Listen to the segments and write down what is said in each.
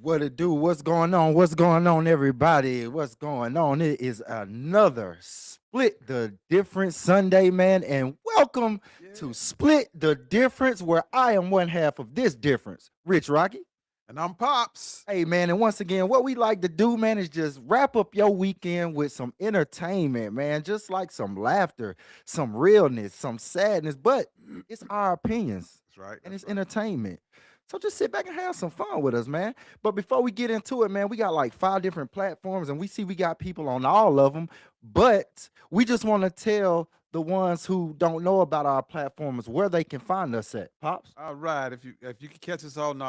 What it do? What's going on? What's going on, everybody? What's going on? It is another Split the Difference Sunday, man. And welcome Yeah. to Split the Difference, where I am one half of this difference. Rich Rocky. And I'm Pops. Hey, man. And once again, what we like to do, man, is just wrap up your weekend with some entertainment, man. Just like some laughter, some realness, some sadness, but it's our opinions That's right. and That's it's right. entertainment. So just sit back and have some fun with us, man. But before we get into it, man, we got like 5 different platforms and we see we got people on all of them. But we just want to tell the ones who don't know about our platforms where they can find us at. Pops? All right. If you can catch us on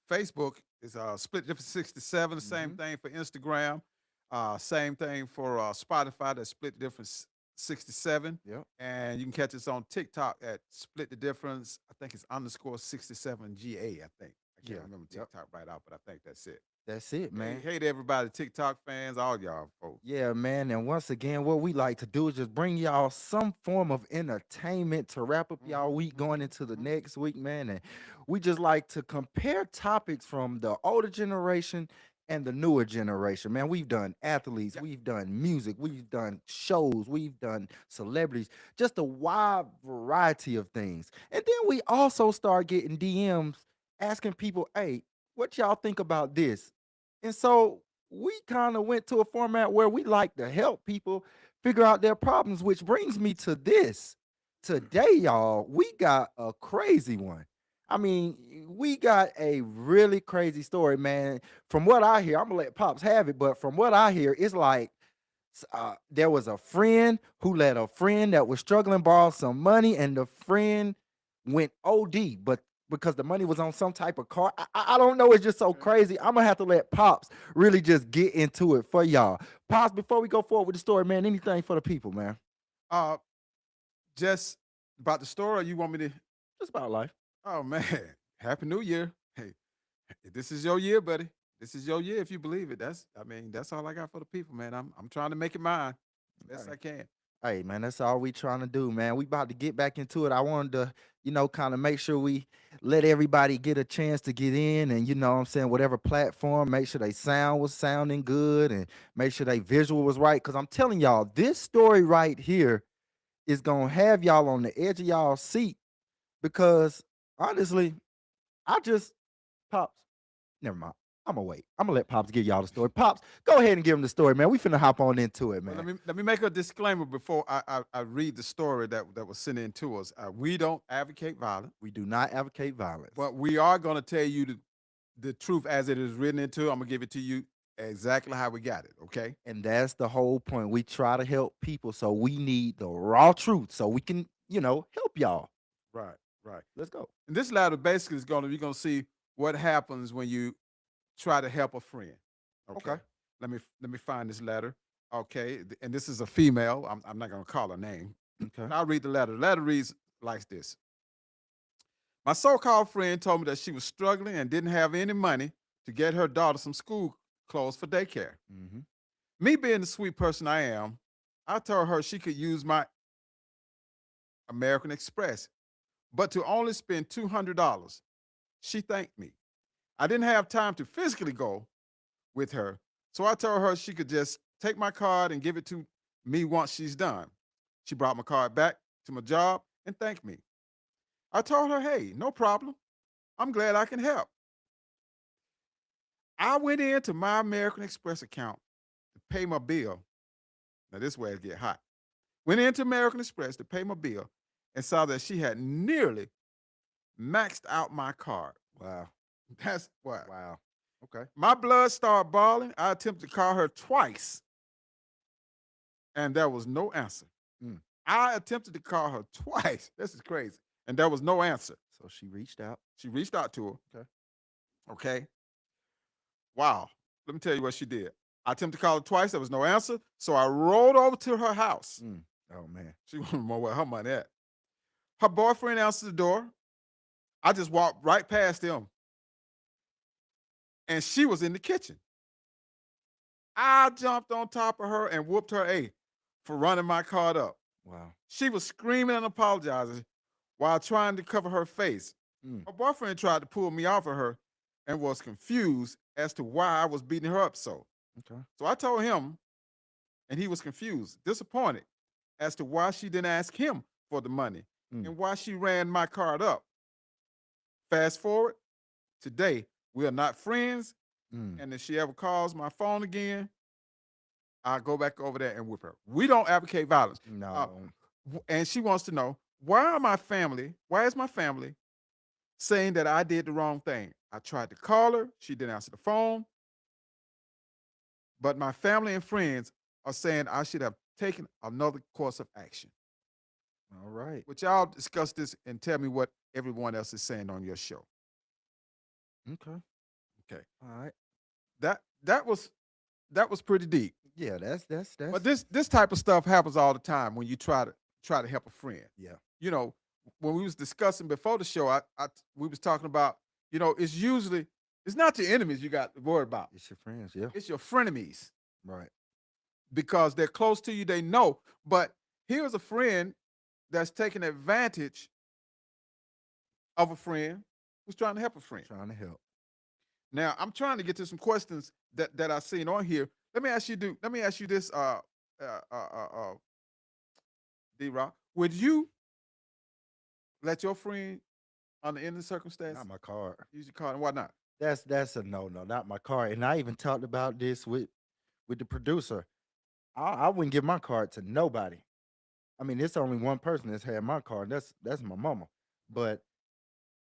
Facebook, it's Split Difference 67. The same Hmm. thing for Instagram. Same thing for Spotify. That's Split Difference 67. Yep. And you can catch us on TikTok at Split the Difference. I think it's underscore 67GA. I think I can't Yeah. remember Yep. TikTok right out, but I think that's it. That's it, Hey, man. hey to everybody, TikTok fans, all y'all folks. Yeah, man. And once again, what we like to do is just bring y'all some form of entertainment to wrap up Hmm. y'all week going Hmm. into the Hmm. next week, man. And we just like to compare topics from the older generation and the newer generation, man. We've done athletes, Yeah. we've done music, we've done shows, we've done celebrities, just a wide variety of things. And then we also start getting DMs asking people, hey, what y'all think about this? And so we kind of went to a format where we like to help people figure out their problems, which brings me to this. Today, y'all, we got a crazy one. I mean, we got a really crazy story, man. From what I hear, I'm gonna let Pops have it, but from what I hear, it's like there was a friend who let a friend that was struggling borrow some money, and the friend went OD, but because the money was on some type of card, I don't know. It's just so Okay. crazy. I'm gonna have to let Pops really just get into it for y'all. Pops, before we go forward with the story, man, anything for the people, man. Uh, just about the story, or you want me to? Just about life. Oh man, Happy New Year. Hey, this is your year, buddy. This is your year if you believe it. That's all I got for the people, man. I'm trying to make it mine as best Hey. I can. Hey, man, that's all we trying to do, man. We about to get back into it. I wanted to, kind of make sure we let everybody get a chance to get in and, what I'm saying, whatever platform, make sure they sound was sounding good and make sure they visual was right. Cause I'm telling y'all, this story right here is gonna have y'all on the edge of y'all seat because honestly, I just Pops, never mind. I'm gonna wait. I'm gonna let Pops give y'all the story. Pops, go ahead and give him the story, man. We finna hop on into it, Well, man. let me make a disclaimer before I read the story that was sent in to us. We don't advocate violence, We do not advocate violence. but we are going to tell you the truth as it is written into. I'm gonna give it to you exactly how we got it. Okay. And that's the whole point. We try to help people, so we need the raw truth so we can, help y'all. Right. Right. Let's go. And this letter basically is going to you're going to see what happens when you try to help a friend. Okay. Okay, let me find this letter. Okay, and this is a female. I'm not going to call her name, Okay. but I'll read the letter. The letter reads like this: My so-called friend told me that she was struggling and didn't have any money to get her daughter some school clothes for daycare. Mm-hmm. Me being the sweet person I am, I told her she could use my American Express, but to only spend $200. She thanked me. I didn't have time to physically go with her. So I told her she could just take my card and give it to me once she's done. She brought my card back to my job and thanked me. I told her, hey, no problem. I'm glad I can help. I went into my American Express account to pay my bill. Now, this way it get hot. Went into American Express to pay my bill and saw that she had nearly maxed out my card. Wow. That's what. Wow. Okay. My blood started boiling. I attempted to call her twice, and there was no answer. Mm. I attempted to call her twice. This is crazy. And there was no answer. So she reached out. She reached out to her. Okay. Okay. Wow. Let me tell you what she did. I attempted to call her twice. There was no answer. So I rolled over to her house. Mm. Oh man. She wanted to know where her money at. Her boyfriend answered the door. I just walked right past him. And she was in the kitchen. I jumped on top of her and whooped her A for running my card up. Wow. She was screaming and apologizing while trying to cover her face. Mm. Her boyfriend tried to pull me off of her, and was confused as to why I was beating her up so. Okay. So I told him, and he was confused, disappointed as to why she didn't ask him for the money Mm, and why she ran my card up. Fast forward, today, we are not friends. mm. And if she ever calls my phone again, I'll go back over there and whip her. We don't advocate violence. Uh, No. and she wants to know why is my family saying that I did the wrong thing? I tried to call her, she didn't answer the phone, but my family and friends are saying I should have taken another course of action. All right. Would y'all discuss this and tell me what everyone else is saying on your show? Okay. Okay. All right. That that was pretty deep. Yeah, But that's this type of stuff happens all the time when you try to help a friend. yeah. You know, when we was discussing before the show, we was talking about, it's not your enemies you got to worry about. It's your friends, yeah. It's your frenemies Right. because they're close to you, they know. But here's a friend that's taking advantage of a friend who's trying to help a friend. Trying to help. Now, I'm trying to get to some questions that I've seen on here. Let me ask you this, D Rock. Would you let your friend under any circumstance Not my card. use your card, and why not? That's a no, no, not my card. And I even talked about this with the producer. I wouldn't give my card to nobody. I mean, it's only one person that's had my card. That's my mama. But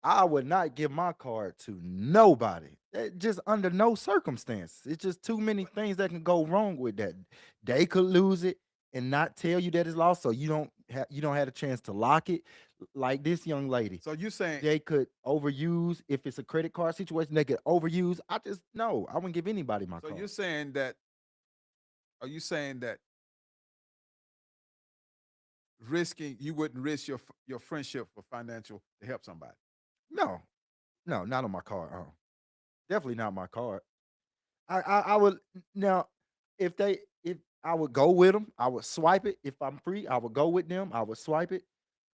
I would not give my card to nobody. Just under no circumstance. It's just too many things that can go wrong with that. They could lose it and not tell you that it's lost, so you don't have a chance to lock it. Like this young lady, So you saying they could overuse if it's a credit card situation. They could overuse. I just no. I wouldn't give anybody my so card. you're saying that are you saying that you wouldn't risk your friendship for financial to help somebody? No, no, not on my card. Definitely not my card. I would now if I would go with them, I would swipe it. If I'm free, I would go with them. I would swipe it.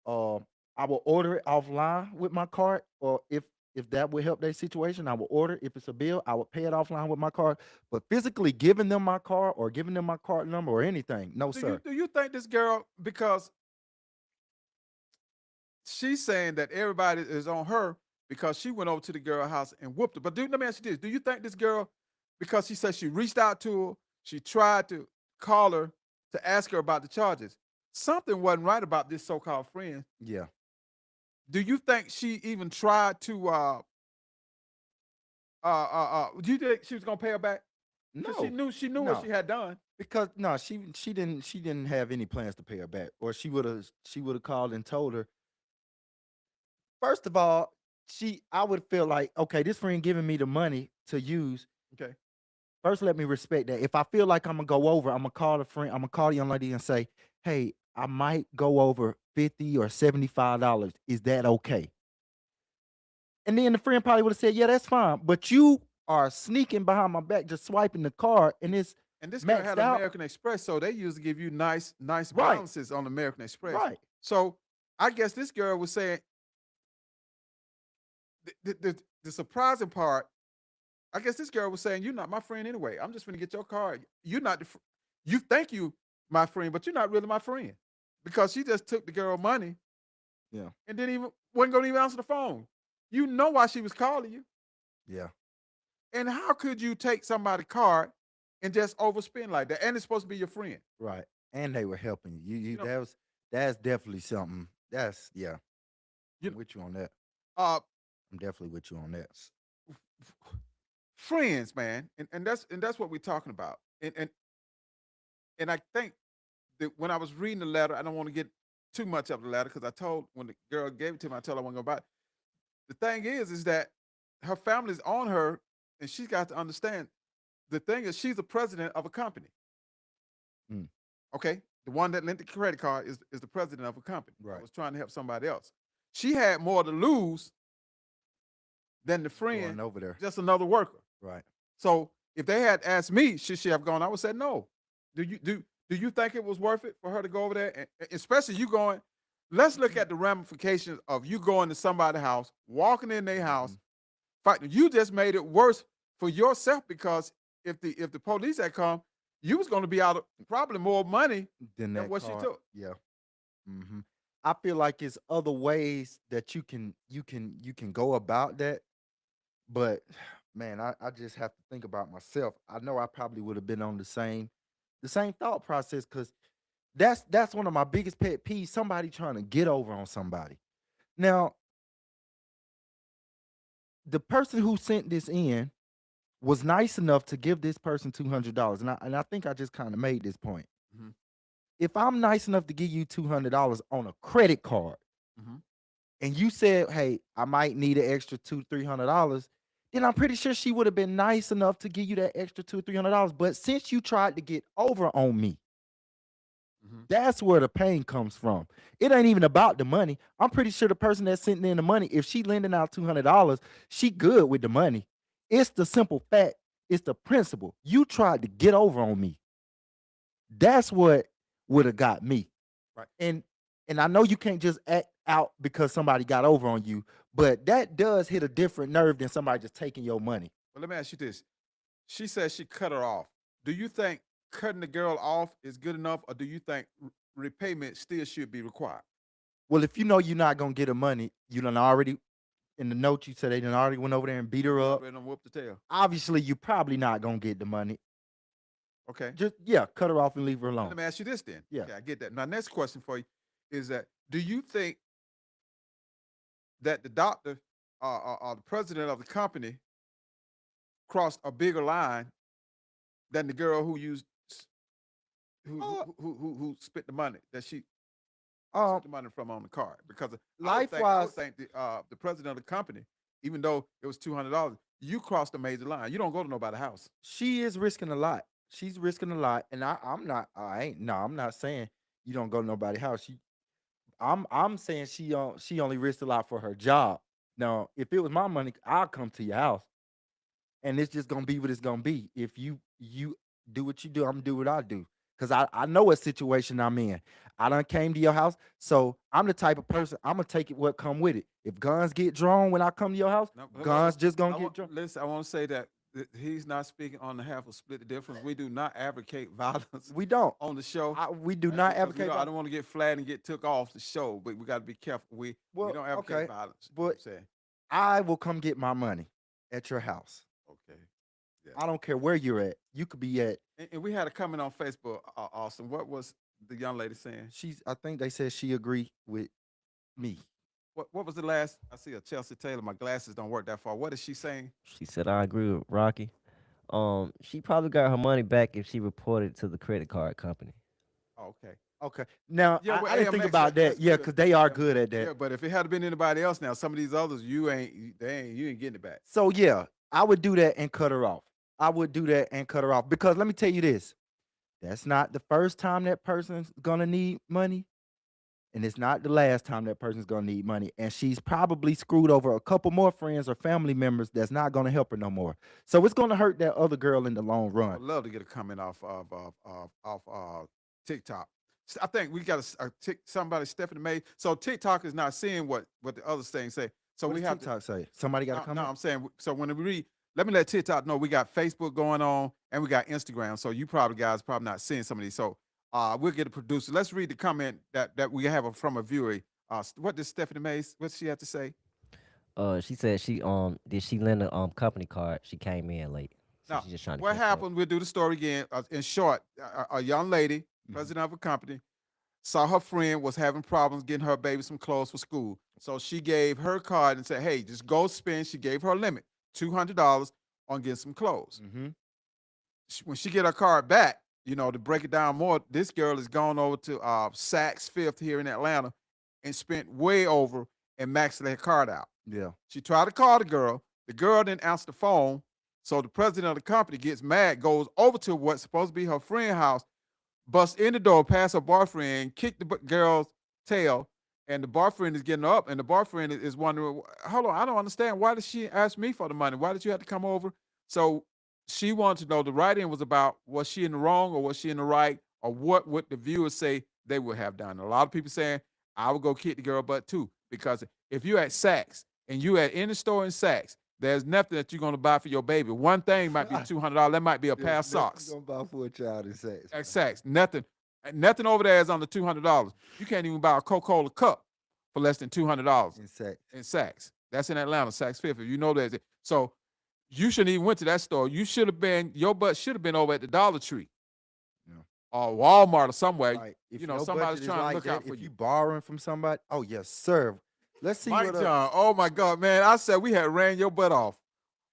Um, I will order it offline with my card, or if that would help their situation, I will order. If it's a bill, I would pay it offline with my card. But physically giving them my card or giving them my card number or anything, no sir. Do you think this girl, because she's saying that everybody is on her because she went over to the girl house and whooped her. But let me ask you this: do you think this girl, because she said she reached out to her, she tried to call her to ask her about the charges, something wasn't right about this so-called friend? Yeah, Do you think she even tried to? Do you think she was gonna pay her back? Because no, she knew what no, she had done. because no, she didn't have any plans to pay her back, or she would have called and told her. First of all, I would feel like, okay, this friend giving me the money to use. Okay. First, let me respect that. If I feel like I'm gonna go over, I'm gonna call the friend, I'm gonna call the young lady and say, hey, I might go over 50 or $75. Is that okay? And then the friend probably would have said, yeah, that's fine. But you are sneaking behind my back, just swiping the card, and it's And this girl maxed had out. American Express, so they usually give you nice Right, balances on American Express. right. So I guess this girl was saying the surprising part. I guess this girl was saying, "You're not my friend anyway. I'm just going to get your card. You're not you think you my friend, but you're not really my friend because she just took the girl money Yeah, and didn't even wasn't going to even answer the phone. You know why she was calling you, yeah, and how could you take somebody's card and just overspend like that? And it's supposed to be your friend. right. And they were helping you. You know, That's definitely something. That's yeah. you I'm with you on that. uh, I'm definitely with you on that. friends, man, and that's what we're talking about. And I think that when I was reading the letter, I don't want to get too much of the letter because I told when the girl gave it to me, I told her I wasn't gonna buy it. The thing is that her family's on her, and she's got to understand. The thing is, she's the president of a company. Mm, Okay, the one that lent the credit card is the president of a company. I right. was trying to help somebody else. She had more to lose than the friend, Going over there. just another worker. Right. So if they had asked me, should she have gone? I would say no. Do you think it was worth it for her to go over there? And especially you going, let's look at the ramifications of you going to somebody's house, walking in their house, Mhm. fighting. You just made it worse for yourself because if the police had come, you was going to be out of probably more money Then than that what she card, took. yeah. hmm I feel like it's other ways that you can go about that, but man, I just have to think about myself. I know I probably would have been on the same thought process because that's one of my biggest pet peeves. Somebody trying to get over on somebody. Now, the person who sent this in was nice enough to give this person $200, and I think I just kind of made this point. Mhm, If I'm nice enough to give you $200 on a credit card, mhm. and you said, "Hey, I might need an extra $200-300," then I'm pretty sure she would have been nice enough to give you that extra $200-300. But since you tried to get over on me, Mhm. that's where the pain comes from. It ain't even about the money. I'm pretty sure the person that's sending in the money, if she lending out $200, she good with the money. It's the simple fact. It's the principle. You tried to get over on me. That's what would have got me. Right. And and I know you can't just act out because somebody got over on you, but that does hit a different nerve than somebody just taking your money. But let me ask you this. She says she cut her off. Do you think cutting the girl off is good enough, or do you think repayment still should be required? Well, if you know you're not gonna get her money, you done already in the note you said they done already went over there and beat her You up. already done whooped the tail. Obviously, you probably not gonna get the money. Okay. Just yeah, cut her off and leave her Now, alone. let me ask you this then. Yeah. Okay, I get that. Now, next question for you is that do you think that the doctor or the president of the company crossed a bigger line than the girl who used Uh, who spent the money that she um, took the money from on the card? Because life I would wise, think the president of the company, even though it was $200, you crossed a major line. You don't go to nobody's house. she is risking a lot. She's risking a lot, and I'm not. I ain't. No, I'm not saying you don't go to nobody's house. I'm saying she only risked a lot for her job. Now, if it was my money, I'll come to your house, and it's just gonna be what it's gonna be. If you do what you do, I'm gonna do what I do. Cause I know what situation I'm in. I done came to your house, so I'm the type of person I'm gonna take it what come with it. If guns get drawn when I come to your house, No, guns just gonna I get want drawn. listen. I want to say that he's not speaking on the half of split the difference. We do not advocate violence We don't. on the show We do not because we advocate don't. I violence. don't want to get flat and get took off the show, but we got to be careful. We Well, don't advocate okay, violence. You know what but I'm saying? I will come get my money at your house. Okay. Yeah. I don't care where you're at. You could be at. And we had a comment on Facebook, Austin. What was the young lady saying? I think they said she agreed with me. What was the last? I see a Chelsea Taylor. My glasses don't work that far. What is she saying? She said, "I agree with Rocky. She probably got her money back if she reported to the credit card company." Oh, okay. Okay. Now Yeah, well, I didn't think AMX, about that. that's Yeah, good. because they are Yeah, good at that. yeah. But if it had been anybody else, now some of these others, you ain't getting it back. So yeah, I would do that and cut her off. I would do that and cut her off because let me tell you this: that's not the first time that person's gonna need money, and it's not the last time that person's gonna need money. And she's probably screwed over a couple more friends or family members that's not gonna help her no more. So it's gonna hurt that other girl in the long I run. would love to get a comment off TikTok. I think we got somebody Stephanie May. So TikTok is not seeing what the other things say. So What we does have to. TikTok say? Somebody got a No, no, comment? I'm saying so when we read. Let me let TikTok know we got Facebook going on and we got Instagram. So you probably guys probably not seeing some of these. So we'll get a producer. Let's read the comment that we have from a viewer. What does Stephanie Mays? What she have to say? She said did she lend a company card? She came in late, so Now, she's just trying to what catch up. happened? We'll do the story again. In short, a young lady, Mhm. president of a company, saw her friend was having problems getting her baby some clothes for school. So she gave her card and said, "Hey, just go spend." She gave her a limit, $200 on getting some clothes. Mhm. When she get her card back, to break it down more, this girl has gone over to Saks Fifth here in Atlanta and spent way over and maxed that card out. Yeah. She tried to call the girl. The girl didn't answer the phone. So the president of the company gets mad, goes over to what's supposed to be her friend's house, busts in the door, past her boyfriend, kicked the girl's tail, and the boyfriend is getting up, and the boyfriend is wondering, hold on, I don't understand. Why did she ask me for the money? Why did you have to come over? So she wanted to know the writing was about, was she in the wrong or was she in the right, or what would the viewers say they would have done? A lot of people saying, I would go kick the girl butt too, because if you're at Saks and you at any store in Saks There's nothing that you're gonna buy for your baby. One thing might be $200. That might be a pair of socks. Gonna buy for a child in sex. Saks. Nothing over there is under $200. You can't even buy a Coca-Cola cup for less than $200 In sex. in Saks. That's in Atlanta, Saks Fifth. If you know that. So you shouldn't even went to that store. Your butt should have been over at the Dollar Tree. Yeah. Or Walmart or somewhere. Right. If You know, your somebody's budget is trying to like look that, out for if you. borrowing from somebody, oh yes, sir. Let's see Mike what John. Oh my God, man. I said we had ran your butt off.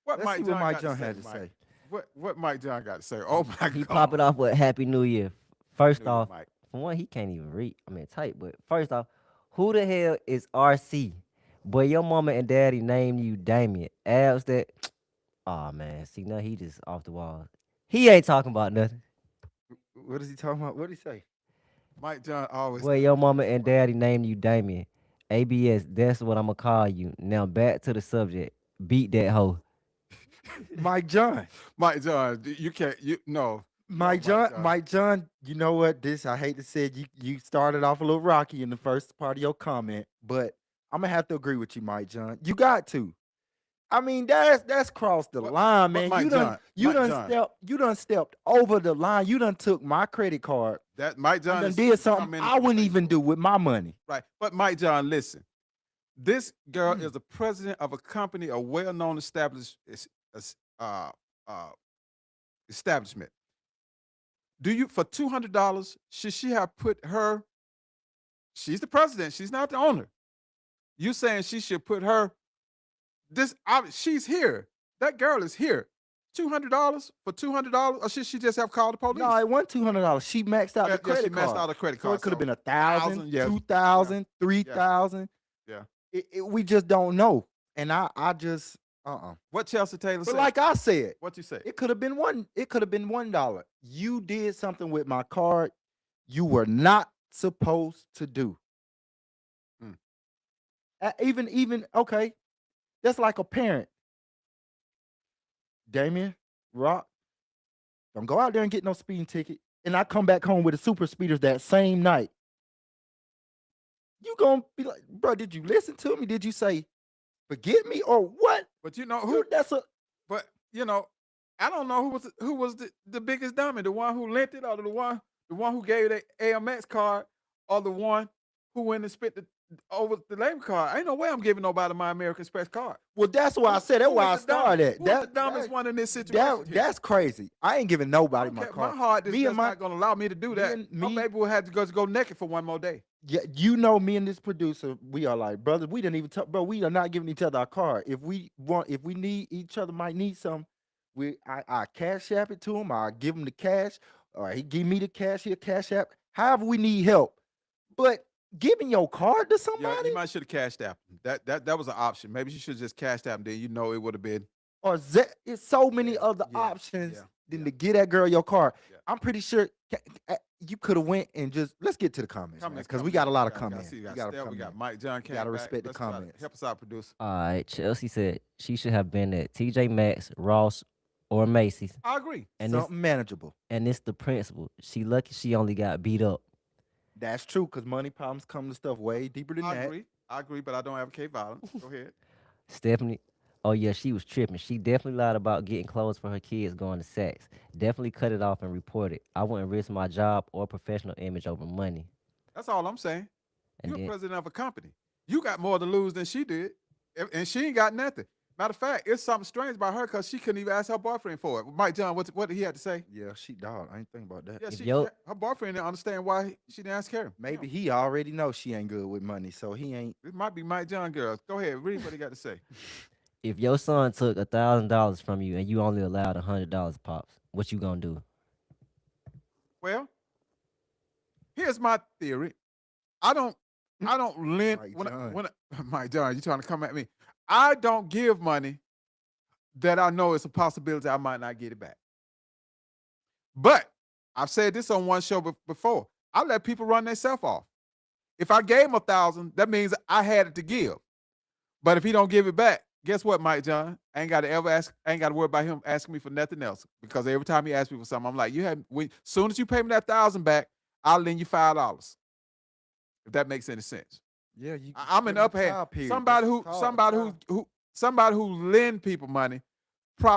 What let's see what Mike John got had to to say, say. Mike? What Mike John got to say? Oh my He God. pop it off with Happy New Year. First New Year, off, Mike. for one, he can't even read. I mean, type. But first off, who the hell is RC? Boy, your mama and daddy named you Damien. Abs that. Oh man, see now he just off the wall. He ain't talking about nothing. What is he talking about? What did he say? Mike John always. Boy, your mama and daddy named you Damien. ABS, that's what I'ma call you. Now back to the subject. Beat that hoe. Mike John. Mike John, you can't. No. Mike John, you know what? I hate to say it, you started off a little rocky in the first part of your comment, but I'm gonna have to agree with you, Mike John. You got to. I mean, that's crossed the line, man. Mike John, You done stepped over the line. You done took my credit card. That Mike John And done did something I wouldn't even do with my money. Right. But Mike John, listen. This girl is the president of a company, a well-known establishment. Do you, for $200, should she have put her? She's the president. She's not the owner. You saying she should put her? She's here. That girl is here. $200 for $200, or should she just have called the police? No, it wasn't $200. She maxed out the credit card. She maxed out the credit So card. it could have been 1,000, yeah. 2,000, 3,000. Yeah. We just don't know. And I just What Chelsea Taylor But said? like I said, What you say? it could have been $1. You did something with my card you were not supposed to do. Even okay, that's like a parent. Damien, Rock, don't go out there and get no speeding ticket. And I come back home with a super speeders that same night. You gonna be like, bro, did you listen to me? Did you say, forget me or what? But you know who? But you know, I don't know who was the biggest dummy, the one who lent it, or the one who gave the AMX card, or the one who went and spent over the labor card. Ain't no way I'm giving nobody my American Express card. Well, that's why I said that's why I started. Who's the dumbest one in this situation? That's crazy. I ain't giving nobody my card. My heart is not going to allow me to do that. My baby will have to go naked for one more day. Yeah, you know, me and this producer, we are like brothers. We didn't even talk, bro. We are not giving each other our card. If we need each other, might need some. I cash app it to him. I give him the cash, or he give me the cash. He'll cash app. However, we need help. But giving your card to somebody, yeah, you might should have cashed app. That was an option. Maybe she should have just cashed app. Then it would have been. Or it's so many other options than to get that girl your card. Yeah. I'm pretty sure you could have went and just let's get to the comments because we got a lot of comments. We got Mike John. You gotta respect the comments. Help us out, producer. All right, Chelsea said she should have been at TJ Maxx, Ross, or Macy's. I agree. And something manageable. And it's the principle. She lucky she only got beat up. That's true, because money problems come to stuff way deeper than that. I agree, but I don't advocate violence. Go ahead. Stephanie, oh yeah, she was tripping. She definitely lied about getting clothes for her kids going to Saks. Definitely cut it off and report it. I wouldn't risk my job or professional image over money. That's all I'm saying. You're president of a company. You got more to lose than she did, and she ain't got nothing. Matter of fact, it's something strange about her because she couldn't even ask her boyfriend for it. Mike John, what did he have to say? Yeah, she dog. I ain't think about that. Yeah, her boyfriend didn't understand why she didn't ask her. Maybe he already knows she ain't good with money, so he ain't. It might be Mike John girls. Go ahead, read what he got to say. If your son took $1,000 from you and you only allowed $100, Pops, what you gonna do? Well, here's my theory. I don't lend Mike John, you trying to come at me? I don't give money that I know it's a possibility I might not get it back. But I've said this on one show before. I let people run themselves off. If I gave him $1,000, that means I had it to give. But if he don't give it back, guess what, Mike John? I ain't got to worry about him asking me for nothing else. Because every time he asks me for something, I'm like, soon as you pay me that $1,000 back, I'll lend you $5. If that makes any sense. Yeah, I'm an uphand. Somebody somebody who lend people money,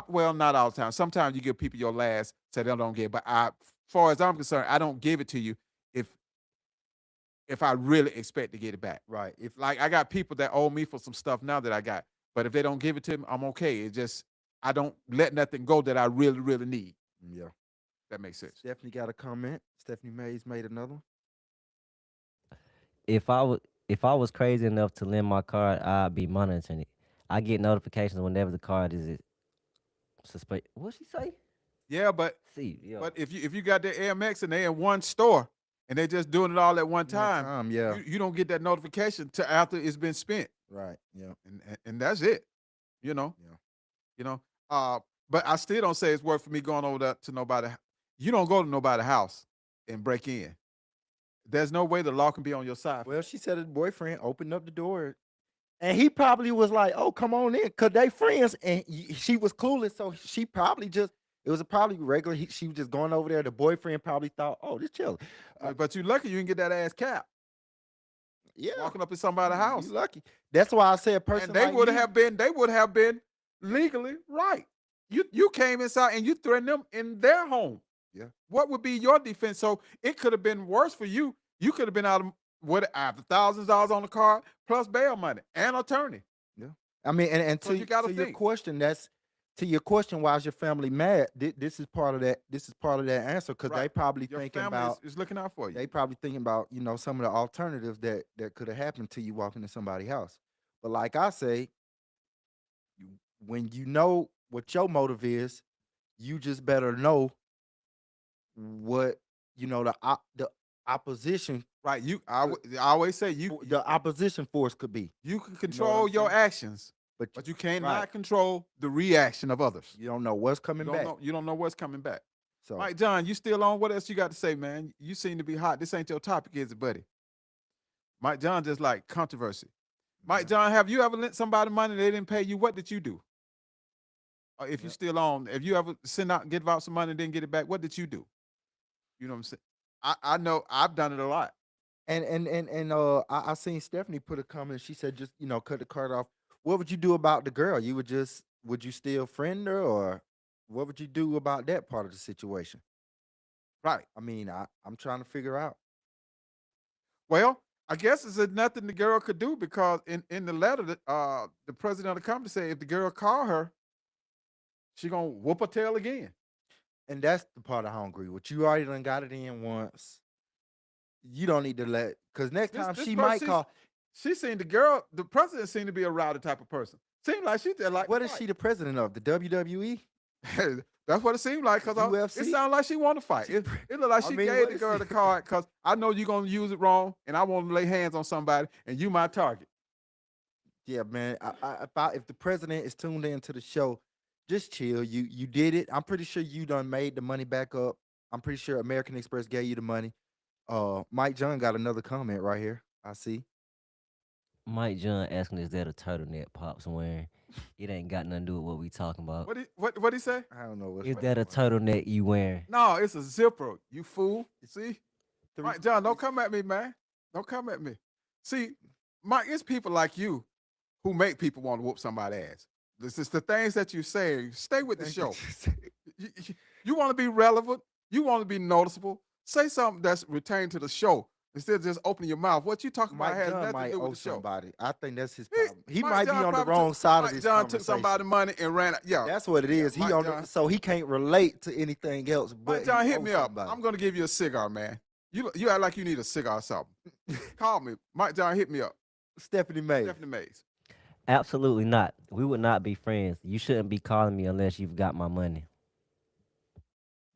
well, not all the time. Sometimes you give people your last, say they don't give. But far as I'm concerned, I don't give it to you if I really expect to get it back. Right. If Like I got people that owe me for some stuff now that I got, but if they don't give it to me, I'm okay. It just I don't let nothing go that I really, really need. yeah, That makes sense. Stephanie got a comment. Stephanie Mays made another one. If I was crazy enough to lend my card, I'd be monitoring it. I get notifications whenever the card is suspect. What she say? Yeah, but See, yeah. if you got the AMX and they in one store and they just doing it all at one time, yeah. you don't get that notification till after it's been spent, Right. Yeah. and that's it. You know. Yeah. You know. But I still don't say it's worth for me going over there to nobody. You don't go to nobody's house and break in. There's no way the law can be on your side. Well, she said her boyfriend opened up the door, and he probably was like, "Oh, come on in," cause they friends, and she was clueless, so she probably just it was probably regular. She was just going over there. The boyfriend probably thought, "Oh, this chill." But you lucky you didn't get that ass cap Yeah, walking up in somebody's house. you lucky. That's why I said a person. And they like would you- have been legally right. You came inside and you threatened them in their home. Yeah. What would be your defense? So it could have been worse for you. You could have been out of after thousands of dollars on the car plus bail money and attorney. I mean, and So to, you gotta to your think. question, to your question, why is your family mad? This is part of that. This is part of that answer because they Right. probably Your thinking family about. is looking out for you. They probably thinking about some of the alternatives that could have happened to you walking in somebody's house. But like I say, when you know what your motive is, you just better know what the opposition Right. I always say the opposition force could be. you can what control I'm your saying? actions, But but you cannot right. control the reaction of others. you don't know what's coming You back. don't know what's coming back. So Mike John, you still on? What else you got to say, man? You seem to be hot. This ain't your topic, is it, buddy? Mike John just like controversy. Mike John, have you ever lent somebody money and they didn't pay you? What did you do? Or if you still on, if you ever give out some money and didn't get it back, what did you do? You know what I'm saying? I know I've done it a lot. I seen Stephanie put a comment. She said, just cut the card off. What would you do about the girl? Would you still friend her, or what would you do about that part of the situation? Right. I mean, I'm trying to figure out. Well, I guess it's nothing the girl could do because in the letter that the president of the company said if the girl call her, she gonna whoop her tail again. And that's the part I don't agree with. You already done got it in once. You don't need to because next time This she person, might call. She seen the president seemed to be a rowdy type of person. Seemed like she did like. What is she the president of? The WWE? That's what it seemed like because it UFC? sounded like she wanted to fight. It looked like I she mean, gave what the is girl she- the card because I know you're gonna use it wrong and I want to lay hands on somebody and you my target. Yeah, man. If the president is tuned into the show, just chill. You did it. I'm pretty sure you done made the money back up. I'm pretty sure American Express gave you the money. Mike John got another comment right here. I see. Mike John asking, is that a turtleneck Pops wearing? It ain't got nothing to do with what we talking about. What he say? I don't know what's Is that a turtleneck you wearing? No, it's a zipper. You fool. See, Three- Mike John, don't come at me, man. Don't come at me. See, Mike, it's people like you who make people want to whoop somebody's ass. This is the things that you say. Stay with the show. You want to be relevant. You want to be noticeable. Say something that's retained to the show instead of just opening your mouth. What you talking Mike about has John nothing might to do owe with the show. somebody. I think that's his He- problem. He Mike might be John on the probably wrong side of Mike this John conversation. took somebody money and ran. Yeah, That's what it is. Mike John. So he can't relate to anything else. But Mike John, he hit owes me up. somebody. I'm gonna give you a cigar, man. You act like you need a cigar or something. Call me, Mike John. Hit me up. Stephanie May. Stephanie Mays. Absolutely not. We would not be friends. You shouldn't be calling me unless you've got my money.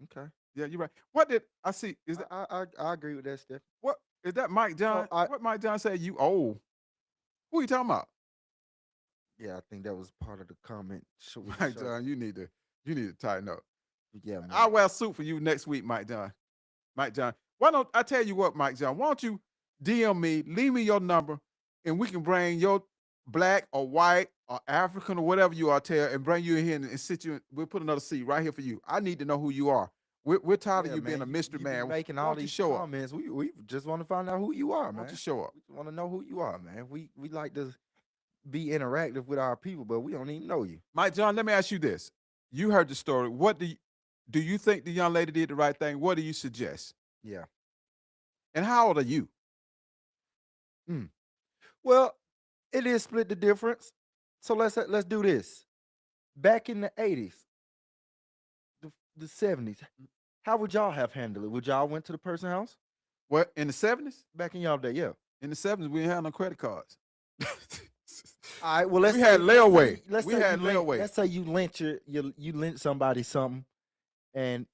Okay. Yeah, you're right. What did I see? Is that I agree with that, Steph. what? Is that Mike John? What Mike John said? You owe? Who you talking about? Yeah, I think that was part of the comment. Mike John, you need to tighten up. Yeah, man. I'll wear a suit for you next week, Mike John. Mike John. Why don't I tell you what, Mike John? Why don't you DM me, leave me your number, and we can bring your black or white or African or whatever you are, and bring you in here and sit you. We'll put another seat right here for you. I need to know who you are. We're tired of Yeah, you being a man, mystery you been man. making Why all don't you these show up? comments. We just want to find out who you are, Why man. don't you show up? We want to know who you are, man. We like to be interactive with our people, but we don't even know you. Mike John, let me ask you this. You heard the story. What do you think the young lady did the right thing? What do you suggest? Yeah. And how old are you? Well, it is split the difference. So let's do this. Back in the 80s, the 70s, how would y'all have handled it? Would y'all went to the person's house? What, in the 70s? Back in y'all day, yeah. In the 70s, we didn't have no credit cards. All right. Well, let's We say, had layaway. Let's We say had you lent- layaway. Let's say you lent somebody something, and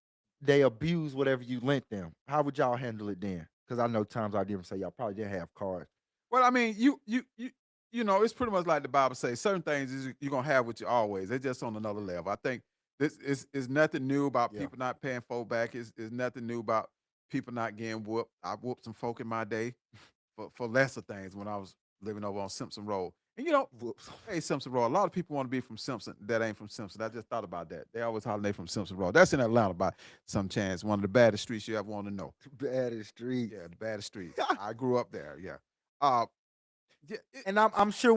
they abuse whatever you lent them. How would y'all handle it then? Because I know times are different, so y'all probably didn't have cards. Well, I mean, you know, it's pretty much like the Bible says. Certain things you're gonna have with you always. They're just on another level. I think this is nothing new about Yeah. people not paying folk back. Is nothing new about people not getting whooped. I whooped some folk in my day for lesser things when I was living over on Simpson Road. And you know, Whoops. hey, Simpson Road. A lot of people want to be from Simpson that ain't from Simpson. I just thought about that. They always holler they from Simpson Road. That's in Atlanta by some chance. One of the baddest streets you ever want to know. Baddest street. Yeah, the baddest streets. I grew up there. Yeah. Yeah. And I'm sure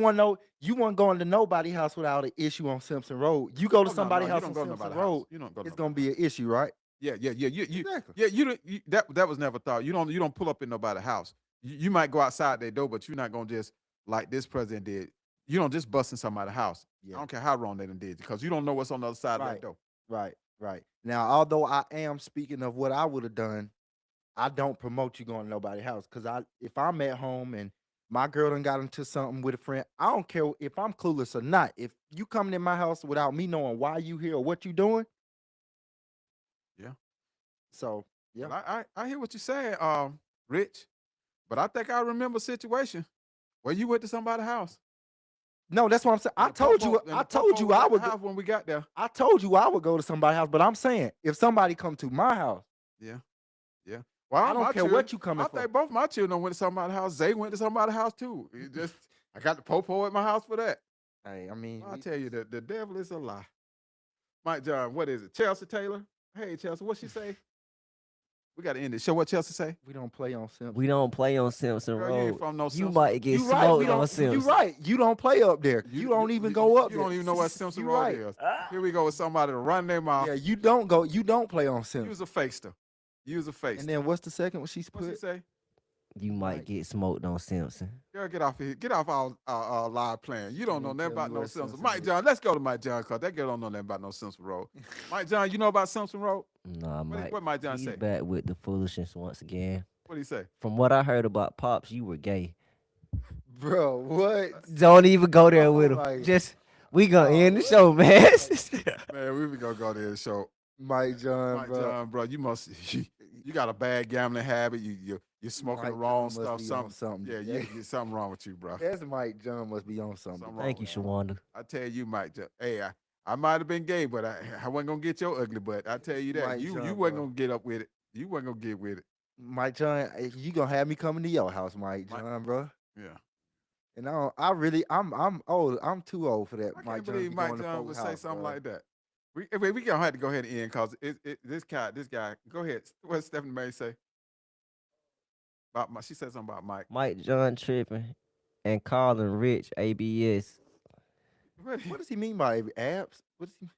you won't go into nobody's house without an issue on Simpson Road. You go to somebody's house on Simpson Road, You don't go to it's nobody gonna be an issue, right? Yeah. You Exactly. yeah. That was never thought. You don't pull up in nobody's house. You might go outside their door, but you're not gonna just like this president did. You don't just bust in somebody's house. Yeah. I don't care how wrong they done did because you don't know what's on the other side of that Right. door. Right. Now, although I am speaking of what I would have done, I don't promote you going to nobody's house. Cause if I'm at home and my girl done got into something with a friend, I don't care if I'm clueless or not. If you coming in my house without me knowing why you here or what you doing. Yeah. So yeah. But I hear what you're saying, Rich. But I think I remember a situation where you went to somebody's house. No, that's what I'm saying. I And the told you popo- and the I told popo you was I at the would house when we got there. I told you I would go to somebody's house, but I'm saying if somebody come to my house, Yeah. Well, I don't my care what children- you coming I for. think both my children went to somebody's house. Zay went to somebody's house too. It just I got the popo at my house for that. Hey, I mean, I'll tell you that the devil is a lie. Mike John, what is it? Chelsea Taylor? Hey Chelsea, what she say? We gotta end it. Show what Chelsea say. we don't play on Simpson. We don't play on Simpson Girl, you ain't Road. from no You Simpson. might get You right, smoked we on don't. Simpson. You right. You don't play up there. You don't even go up You there. don't even know what Simpson You Road right. is. Here we go with somebody to run their mouth. Yeah, you don't go. You don't play on You Simpson. was a fakester. You was a fakester. And then what's the second one she's What's he put? say? You might Right. get smoked on Simpson. Girl, get off here. Get off our live plan. You don't You know ain't nothing tell about me no where Simpson. Simpson Mike is. John, let's go to Mike John because that girl don't know nothing about no Simpson Road. Mike John, you know about Simpson Road? Nah, Mike. What Mike John He's say? back with the foolishness once again. What do he say? From what I heard about Pops, you were gay. Bro, what? Don't even go there Oh with him. my- Just we gonna Oh, end the what? show, man. Man, we gonna go to the show. Mike John, Mike bro. John, bro, you must you got a bad gambling habit. You're smoking the Mike wrong John must stuff. be on Something. something. Yeah, you something wrong with you, bro. That's Mike John must be on something. Something wrong Thank you, with Shawanda. I tell you, Mike. Hey, I might have been gay, but I wasn't gonna get your ugly butt. I tell you that. Mike You John, wasn't bro. gonna get up with it. You wasn't gonna get with it. Mike John, you gonna have me coming to your house, Mike Mike- John, bro. Yeah. And I'm old. I'm too old for that. I Mike can't John believe be Mike going to John folks' would say house, something bro. like that. We gonna have to go ahead and end because this guy. Go ahead. What did Stephanie May say? She said something about Mike. Mike John tripping and calling Rich ABS. What does he mean by abs? What does he?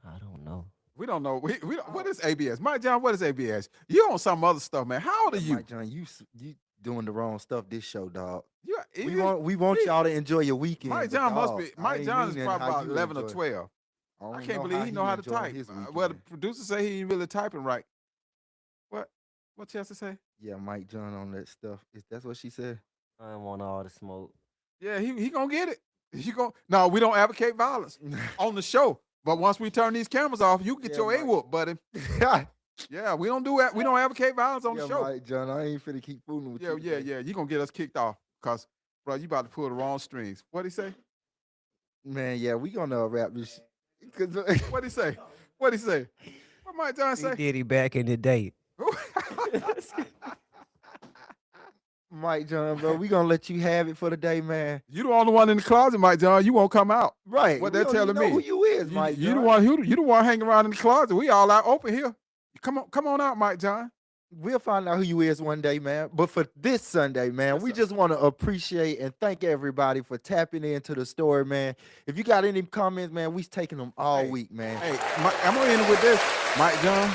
I don't know. We don't know. We don't, what is ABS? Mike John, what is ABS? You on some other stuff, man. How old are you? Mike John, you doing the wrong stuff this show, dog. We you- want he- y'all to enjoy your weekend. Mike but John must dog, be. I Mike ain't John is meaning probably how about you 11 or enjoy- 12. I don't can't know believe he know how to enjoying type. his Well, the weekend. producer say he ain't really typing right. What Chelsea say? Yeah, Mike John on that stuff. That's what she said. I don't want all the smoke. Yeah, he gonna get it. No, we don't advocate violence on the show. But once we turn these cameras off, you get Yeah, your Mike. A-whoop, buddy. Yeah, we don't do that. We don't advocate violence on yeah, the show. Mike John, I ain't finna keep fooling with you. Yeah. You gonna get us kicked off because, bro, you about to pull the wrong strings. What'd he say? Man, yeah, we gonna wrap this. Cause What'd he say? What'd he say? What Mike John He say? did it back in the day. Mike John, bro, we gonna let you have it for the day, man. You the only one in the closet, Mike John. You won't come out. Right. What we they're don't even telling know me. who you is, You, Mike you the John. one hanging around in the closet. We all out open here. Come on out, Mike John. We'll find out who you is one day, man. But for this Sunday, man, Yes, we sir. just want to appreciate and thank everybody for tapping into the story, man. If you got any comments, man, we taking them all Hey, week, man. Hey, I'm gonna end it with this, Mike John.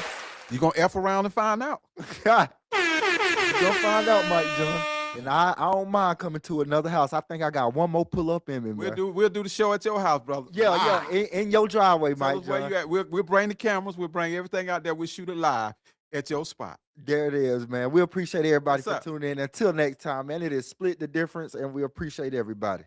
You gonna F around and find out. You're gonna find out, Mike John. And I don't mind coming to another house. I think I got one more pull up in me, man. We'll do the show at your house, brother. Yeah, Live. in your driveway, Tell Mike us where John. you at. We'll bring the cameras. We'll bring everything out there. We'll shoot it live at your spot. There it is, man. We appreciate everybody Yes, for sir. tuning in. Until next time, man, it is Split the Difference, and we appreciate everybody.